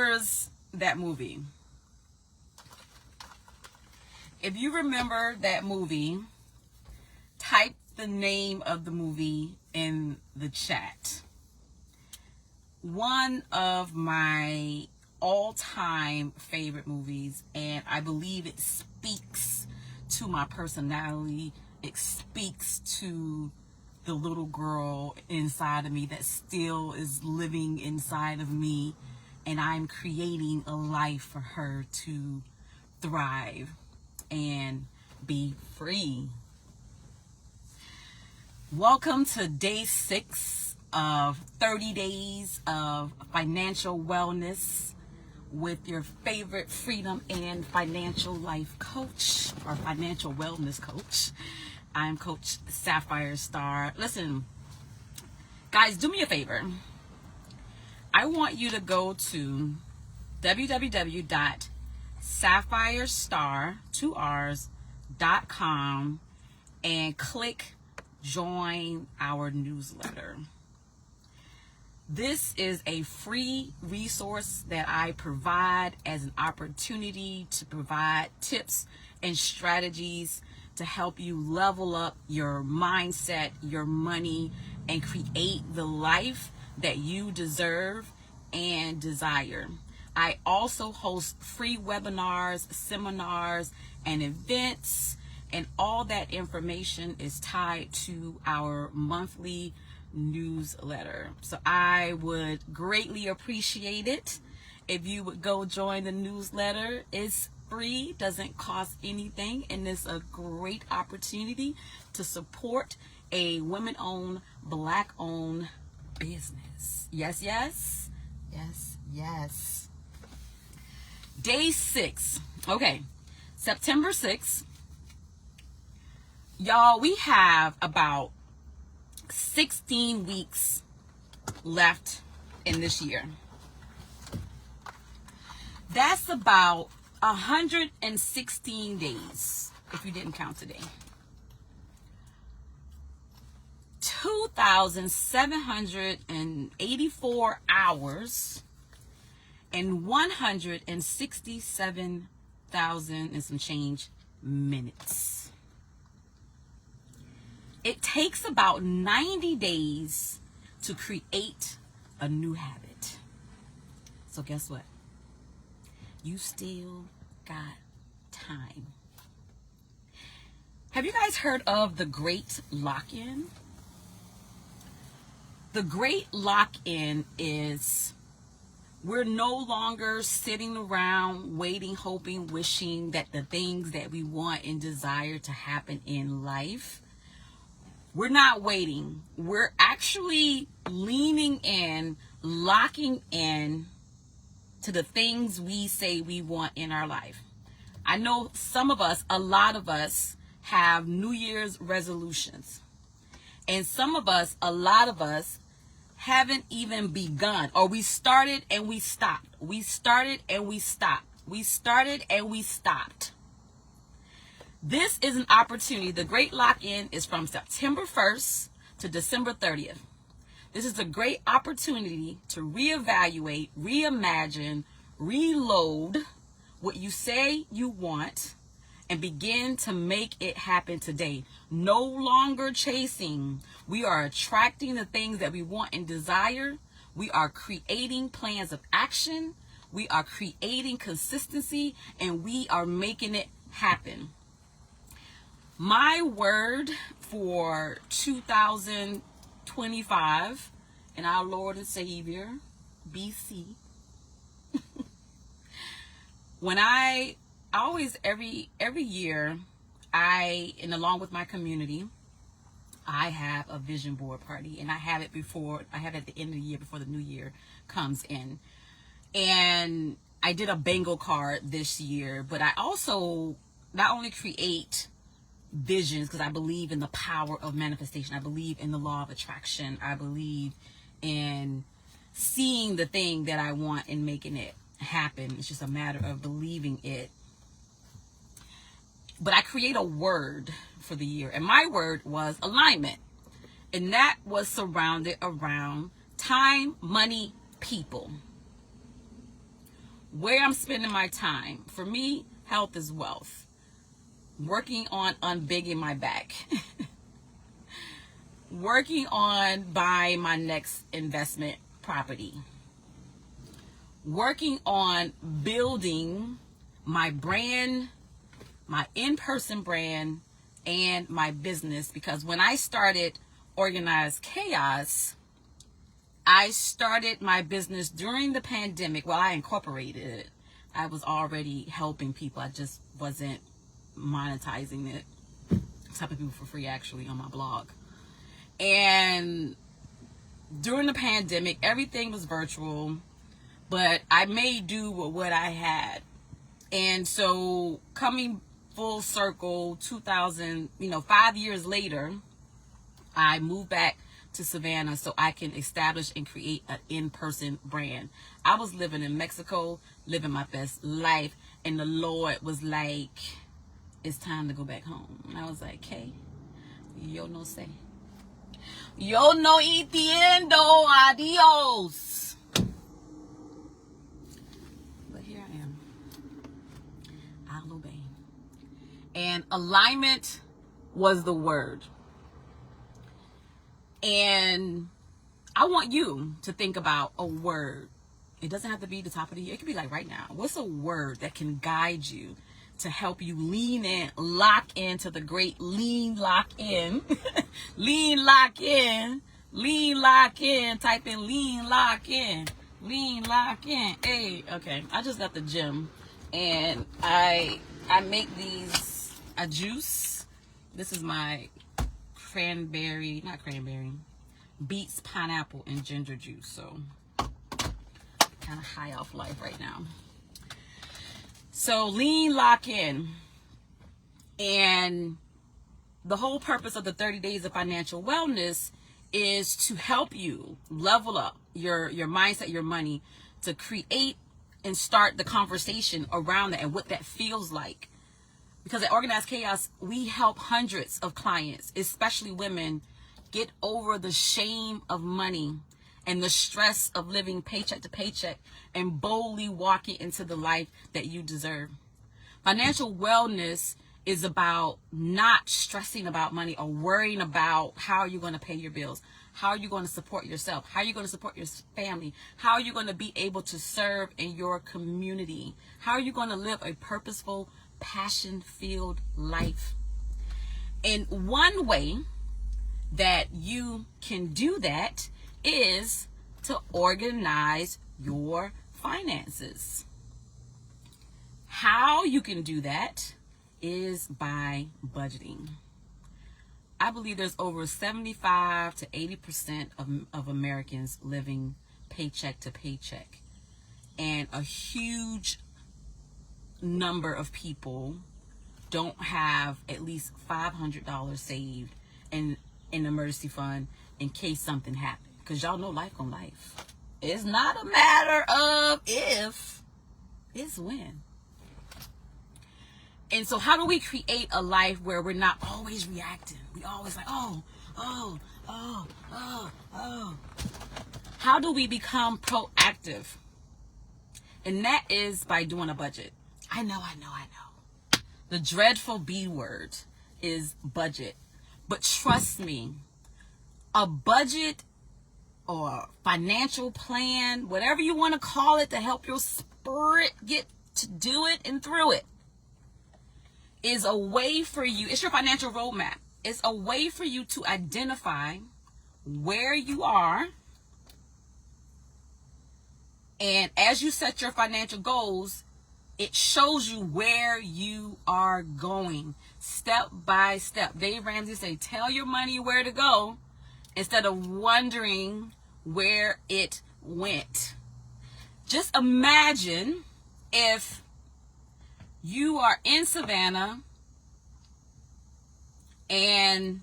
remembers that movie? If you remember that movie, type the name of the movie in the chat. One of my all-time favorite movies, and I believe it speaks to my personality. It speaks to the little girl inside of me that still is living inside of me, and I'm creating a life for her to thrive and be free. Welcome to day 6 of 30 days of financial wellness with your favorite freedom and financial life coach, or financial wellness coach. I'm Coach Sapphire Star. Listen, guys, do me a favor. I want you to go to www.sapphirestar.com and click join our newsletter. This is a free resource that I provide as an opportunity to provide tips and strategies to help you level up your mindset, your money, and create the life that you deserve and desire. I also host free webinars, seminars, and events, and all that information is tied to our monthly newsletter. So I would greatly appreciate it if you would go join the newsletter. It's free, doesn't cost anything, and it's a great opportunity to support a women-owned, black-owned business. Yes, yes, yes, yes. Day 6. Okay, September 6th. Y'all, we have about 16 weeks left in this year. That's about 116 days, if you didn't count today. 2,784 hours and 167,000 and some change minutes. It takes about 90 days to create a new habit. So guess what? You still got time. Have you guys heard of the Great Lock-In? The Great Lock-In is we're no longer sitting around waiting, hoping, wishing that the things that we want and desire to happen in life. We're not waiting. We're actually leaning in, locking in to the things we say we want in our life. I know some of us, a lot of us, have New Year's resolutions. And some of us, a lot of us, haven't even begun. Or we started and we stopped. We started and we stopped. We started and we stopped. This is an opportunity. The Great Lock-In is from September 1st to December 30th. This is a great opportunity to reevaluate, reimagine, reload what you say you want and begin to make it happen today. No longer chasing. We are attracting the things that we want and desire. We are creating plans of action. We are creating consistency, and we are making it happen. My word for 2025 and our Lord and Savior, BC. When I always, every year, and along with my community, I have a vision board party, and I have it at the end of the year before the new year comes in. And I did a bingo card this year, but I also not only create visions, because I believe in the power of manifestation. I believe in the law of attraction. I believe in seeing the thing that I want and making it happen. It's just a matter of believing it. But I create a word for the year, and my word was alignment, and that was surrounded around time, money, people. where I'm spending my time. For me, health is wealth. Working on unbigging my back. Working on buying my next investment property. Working on building my brand, my in-person brand, and my business. Because when I started Organized Chaos, I started my business during the pandemic. Well, I incorporated it. I was already helping people. I just wasn't monetizing it. I was helping people for free, actually, on my blog. And during the pandemic, everything was virtual, but I made do with what I had. And so coming full circle, 5 years later, I moved back to Savannah so I can establish and create an in-person brand. I was living in Mexico, living my best life, and the Lord was like, it's time to go back home. And I was like, hey, yo no sé. Yo no entiendo, adios. But here I am. I'll obey. And alignment was the word. And I want you to think about a word. It doesn't have to be the top of the year. It could be like right now. What's a word that can guide you to help you lean in, lock into the great lean, lock in, lean, lock in, lean, lock in, type in lean, lock in, lean, lock in. Hey, okay. I just got the gym and I make these, a juice. This is my beets, pineapple, and ginger juice. So kind of high off life right now. So lean, lock in. And the whole purpose of the 30 days of financial wellness is to help you level up your mindset, your money, to create and start the conversation around that and what that feels like. Because at Organized Chaos, we help hundreds of clients, especially women, get over the shame of money and the stress of living paycheck to paycheck and boldly walking into the life that you deserve. Financial wellness is about not stressing about money or worrying about how you're going to pay your bills, how you're going to support yourself, how you're going to support your family, how you're going to be able to serve in your community, how you're going to live a purposeful, passion-filled life. And one way that you can do that is to organize your finances. How you can do that is by budgeting. I believe there's over 75 to 80% of Americans living paycheck to paycheck. And a huge number of people don't have at least $500 saved in an emergency fund in case something happens. Because y'all know life on life. It's not a matter of if, it's when. And so how do we create a life where we're not always reacting? We always like, oh. How do we become proactive? And that is by doing a budget. I know. The dreadful B word is budget. But trust me, a budget or financial plan, whatever you want to call it, to help your spirit get to do it and through it, is a way for you. It's your financial roadmap. It's a way for you to identify where you are. And as you set your financial goals, it shows you where you are going step by step. Dave Ramsey say, tell your money where to go instead of wondering where it went. Just imagine if you are in Savannah and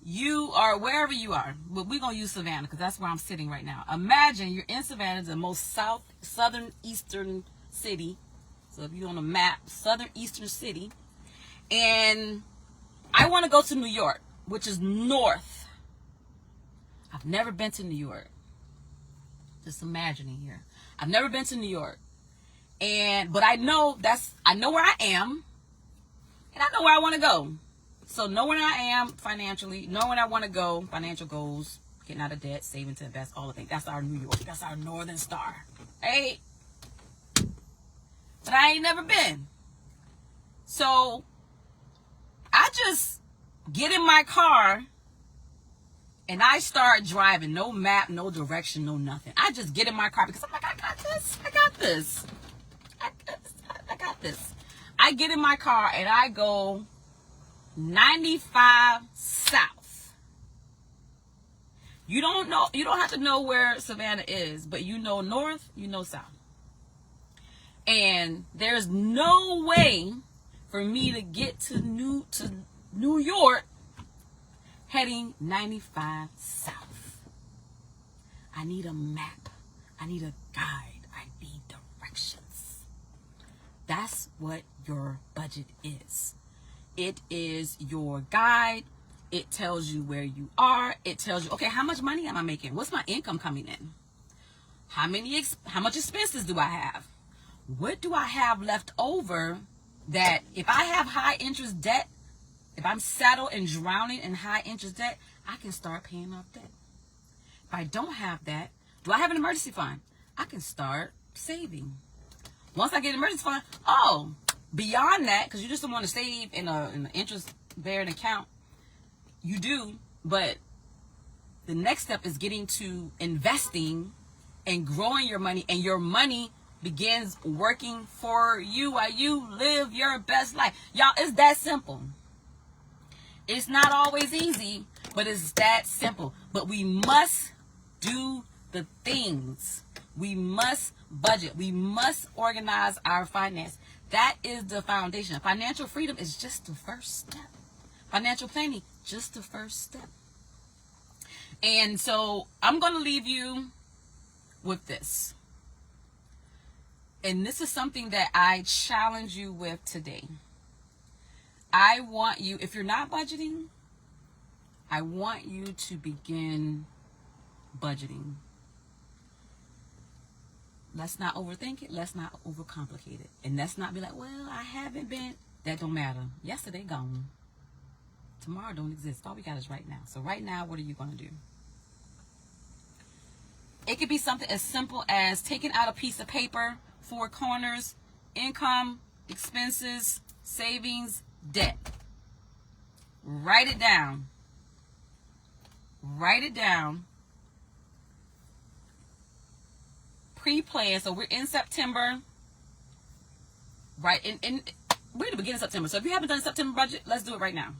you are wherever you are, but we're going to use Savannah because that's where I'm sitting right now. Imagine you're in Savannah, the most southern eastern city. So if you're on a map, southern eastern city, and I want to go to New York, which is north. I've never been to New York. Just imagining here. I've never been to New York. But I know where I am, and I know where I want to go. So knowing I am financially, knowing I want to go, financial goals, getting out of debt, saving to invest, all the things. That's our New York. That's our Northern Star. Hey. But I ain't never been. So I just get in my car and I start driving. No map, no direction, no nothing. I just get in my car because I'm like, I got this. I got this. I got this. I get in my car and I go 95 south. You don't have to know where Savannah is, but you know north, you know south. And there's no way for me to get to New York heading 95 south. I need a map. I need a guide. I need directions. That's what your budget is. It is your guide. It tells you where you are. It tells you, okay, how much money am I making? What's my income coming in? How much expenses do I have? What do I have left over that if I have high interest debt, if I'm saddled and drowning in high interest debt, I can start paying off debt. If I don't have that, do I have an emergency fund? I can start saving. Once I get an emergency fund, beyond that, because you just don't want to save in an interest-bearing account, you do, but the next step is getting to investing and growing your money, and your money begins working for you while you live your best life. Y'all, it's that simple. It's not always easy, but it's that simple. But we must do the things. We must budget. We must organize our finance. That is the foundation. Financial freedom is just the first step. Financial planning, just the first step. And so I'm going to leave you with this. And this is something that I challenge you with today. I want you, if you're not budgeting, I want you to begin budgeting. Let's not overthink it. Let's not overcomplicate it. And let's not be like, well, I haven't been. That don't matter. Yesterday gone. Tomorrow don't exist. All we got is right now. So right now, what are you going to do? It could be something as simple as taking out a piece of paper, 4 corners, income, expenses, savings, debt. Write it down. Write it down. Pre-plan. So we're in September. Right? We're at the beginning of September. So if you haven't done a September budget, let's do it right now.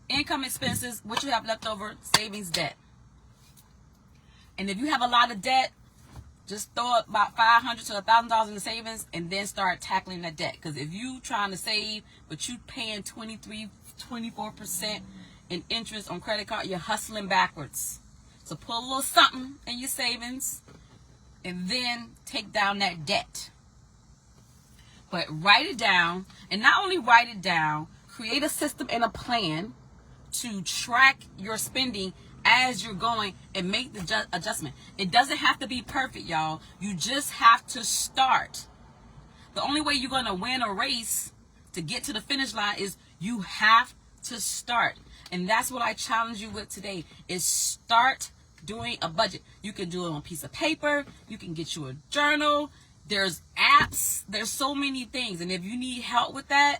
Income, expenses, what you have left over, savings, debt. And if you have a lot of debt, just throw about $500 to $1,000 in the savings and then start tackling that debt. Because if you trying to save, but you paying 24% in interest on credit card, you're hustling backwards. So put a little something in your savings and then take down that debt. But write it down, and not only write it down, create a system and a plan to track your spending as you're going and make the adjustment. It doesn't have to be perfect, y'all. You just have to start. The only way you're going to win a race to get to the finish line is you have to start. And that's what I challenge you with today, is start doing a budget. You can do it on a piece of paper. You can get you a journal. There's apps. There's so many things. And if you need help with that,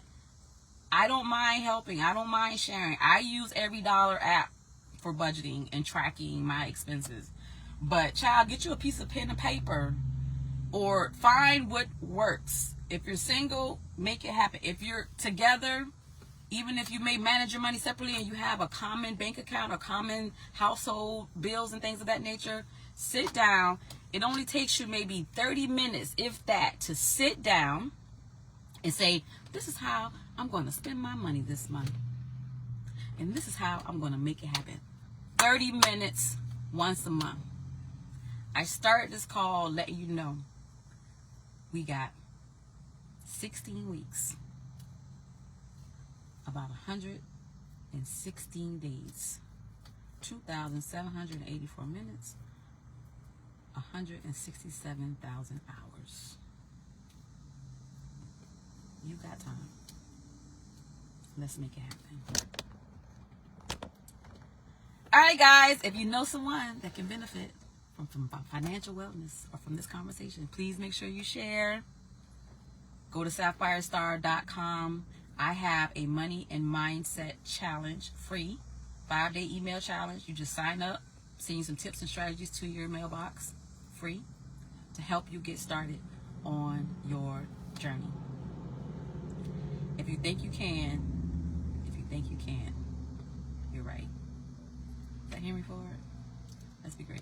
I don't mind helping. I don't mind sharing. I use Every Dollar app for budgeting and tracking my expenses. But child, get you a piece of pen and paper, or find what works. If you're single, make it happen. If you're together, even if you may manage your money separately and you have a common bank account or common household bills and things of that nature, sit down. It only takes you maybe 30 minutes, if that, to sit down and say, this is how I'm going to spend my money this month. And this is how I'm going to make it happen. 30 minutes once a month. I started this call letting you know we got 16 weeks, about 116 days, 2,784 minutes, 167,000 hours. You got time. Let's make it happen. All right, guys, if you know someone that can benefit from financial wellness or from this conversation, please make sure you share. Go to sapphirestar.com. I have a money and mindset challenge, free 5-day email challenge. You just sign up, send you some tips and strategies to your mailbox, free, to help you get started on your journey. If you think you can, you're right. Is that Henry Ford? Let's be great.